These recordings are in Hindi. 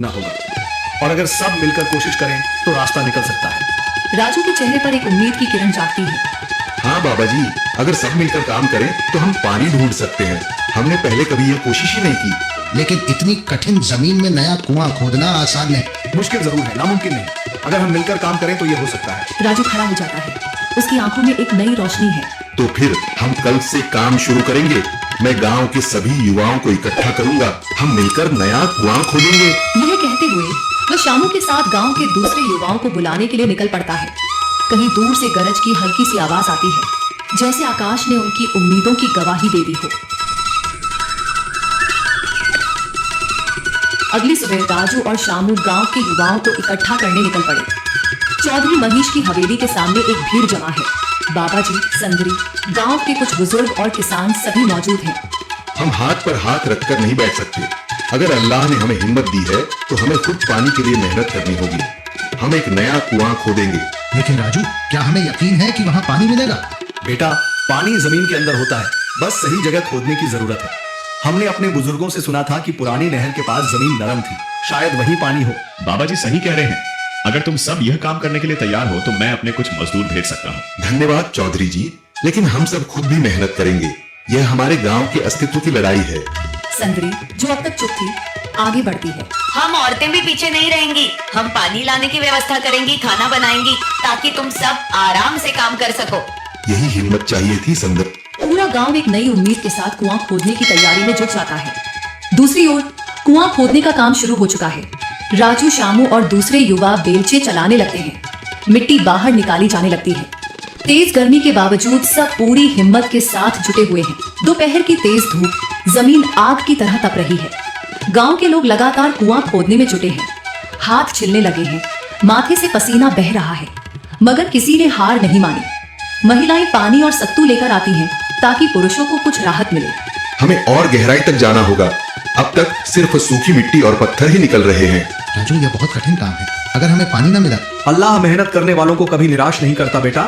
ना होगा। और अगर सब मिलकर कोशिश करें तो रास्ता निकल सकता है। राजू के चेहरे पर एक उम्मीद की किरण जागती है। हाँ बाबा जी, अगर सब मिलकर काम करें तो हम पानी ढूंढ सकते हैं। हमने पहले कभी यह कोशिश ही नहीं की। लेकिन इतनी कठिन जमीन में नया कुआं खोदना आसान है। मुश्किल जरूर है, नामुमकिन नहीं। अगर हम मिलकर काम करें तो यह हो सकता है। राजू खड़ा हो जाता है, उसकी आंखों में एक नई रोशनी है। तो फिर हम कल से काम शुरू करेंगे। मैं गांव के सभी युवाओं को इकट्ठा करूंगा। हम मिलकर नया कुआं खोदेंगे। यह कहते हुए वह शामू के साथ गांव के दूसरे युवाओं को बुलाने के लिए निकल पड़ता है। कहीं दूर से गरज की हल्की सी आवाज आती है, जैसे आकाश ने उनकी उम्मीदों की गवाही दे दी हो। अगली सुबह राजू और शामू गांव के युवाओं को इकट्ठा करने निकल पड़े। चौधरी मनीष की हवेली के सामने एक भीड़ जमा है। बाबा जी, संदरी, गांव के कुछ बुजुर्ग और किसान सभी मौजूद हैं। हम हाथ पर हाथ रखकर नहीं बैठ सकते। अगर अल्लाह ने हमें हिम्मत दी है तो हमें खुद पानी के लिए मेहनत करनी होगी। हम एक नया कुआं खोदेंगे। लेकिन राजू, क्या हमें यकीन है कि वहाँ पानी मिलेगा? बेटा, पानी जमीन के अंदर होता है, बस सही जगह खोदने की जरूरत है। हमने अपने बुजुर्गों से सुना था कि पुरानी नहर के पास जमीन नरम थी, शायद वही पानी हो। बाबा जी सही कह रहे हैं। अगर तुम सब यह काम करने के लिए तैयार हो तो मैं अपने कुछ मजदूर भेज सकता हूँ। धन्यवाद चौधरी जी, लेकिन हम सब खुद भी मेहनत करेंगे। यह हमारे गांव के अस्तित्व की लड़ाई है। संदरी, जो अब तक चुप थी, आगे बढ़ती है। हम औरतें भी पीछे नहीं रहेंगी। हम पानी लाने की व्यवस्था करेंगी, खाना बनाएंगी, ताकि तुम सब आराम से काम कर सको। यही हिम्मत चाहिए थी संदर। पूरा गांव एक नई उम्मीद के साथ कुआं खोदने की तैयारी में जुट जाता है। दूसरी ओर कुआं खोदने का काम शुरू हो चुका है। राजू, शामू और दूसरे युवा बेलचे चलाने लगते हैं। मिट्टी बाहर निकाली जाने लगती है। तेज गर्मी के बावजूद सब पूरी हिम्मत के साथ जुटे हुए हैं। दोपहर की तेज धूप जमीन आग की तरह तप रही है। गांव के लोग लगातार कुआं खोदने में जुटे हैं। हाथ छिलने लगे हैं, माथे से पसीना बह रहा है, मगर किसी ने हार नहीं मानी। महिलाएं पानी और सत्तू लेकर आती हैं ताकि पुरुषों को कुछ राहत मिले। हमें और गहराई तक जाना होगा। अब तक सिर्फ सूखी मिट्टी और पत्थर ही निकल रहे हैं। राजू, यह बहुत कठिन काम है। अगर हमें पानी न मिला? अल्लाह मेहनत करने वालों को कभी निराश नहीं करता बेटा।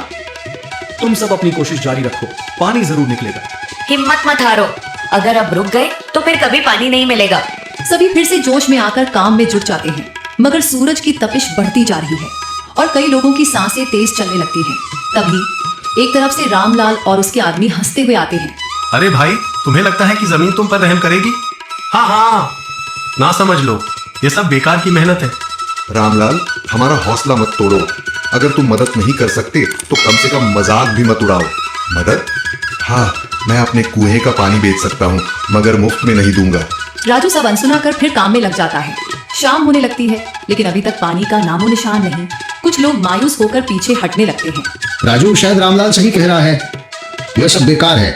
तुम सब अपनी कोशिश जारी रखो, पानी जरूर निकलेगा। हिम्मत मत हारो। अगर अब रुक गए तो फिर कभी पानी नहीं मिलेगा। सभी फिर से जोश में आकर काम में जुट जाते हैं, मगर सूरज की तपिश बढ़ती जा रही है और कई लोगों की सांसें तेज चलने लगती हैं। तभी एक तरफ से रामलाल और उसके आदमी हंसते हुए आते हैं। अरे भाई, तुम्हें लगता है कि जमीन तुम पर रहम करेगी? हाँ हाँ, ना समझ लो, ये सब बेकार की मेहनत है। रामलाल, हमारा हौसला मत तोड़ो। अगर तुम मदद नहीं कर सकते तो कम से कम मजाक भी मत उड़ाओ। मदद? हाँ, मैं अपने कुएं का पानी बेच सकता हूँ, मगर मुफ्त में नहीं दूंगा। राजू सब अनसुना कर फिर काम में लग जाता है। शाम होने लगती है, लेकिन अभी तक पानी का नामो निशान नहीं। कुछ लोग मायूस होकर पीछे हटने लगते हैं। राजू, शायद रामलाल सही कह रहा है, यह सब बेकार है।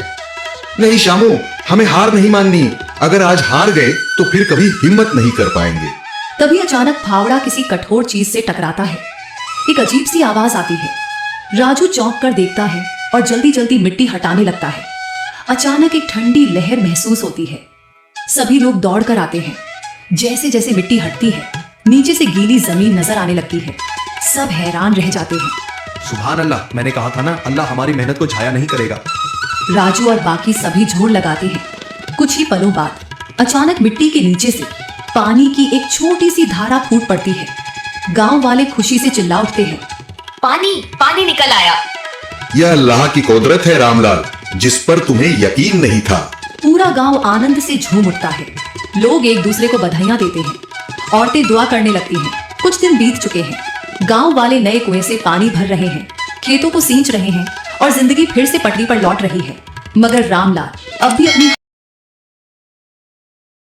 नहीं शामू, हमें हार नहीं माननी। अगर आज हार गए तो फिर कभी हिम्मत नहीं कर पाएंगे। तभी अचानक फावड़ा किसी कठोर चीज से टकराता है। एक अजीब सी आवाज आती है। राजू चौंक कर देखता है और जल्दी जल्दी मिट्टी हटाने लगता है। अचानक एक ठंडी लहर महसूस होती है। सभी लोग दौड़ कर आते हैं। जैसे जैसे मिट्टी हटती है, नीचे से गीली जमीन नजर आने लगती है। सब हैरान रह जाते हैं। सुभान अल्लाह, मैंने कहा था ना, अल्लाह हमारी मेहनत को छाया नहीं करेगा। राजू और बाकी सभी जोर लगाते हैं। कुछ ही पलों बाद अचानक मिट्टी के नीचे से पानी की एक छोटी सी धारा फूट पड़ती है। गांव वाले खुशी से चिल्ला उठते हैं। पानी पानी निकल आया। यह अल्लाह की कुदरत है रामलाल, जिस पर तुम्हें यकीन नहीं था। पूरा गांव आनंद से झूम उठता है। लोग एक दूसरे को बधाइयां देते हैं। औरतें दुआ करने लगती हैं। कुछ दिन बीत चुके हैं। गांव वाले नए कुएं से पानी भर रहे हैं, खेतों को सींच रहे हैं और जिंदगी फिर से पटरी पर लौट रही है। मगर रामलाल अब भी अपनी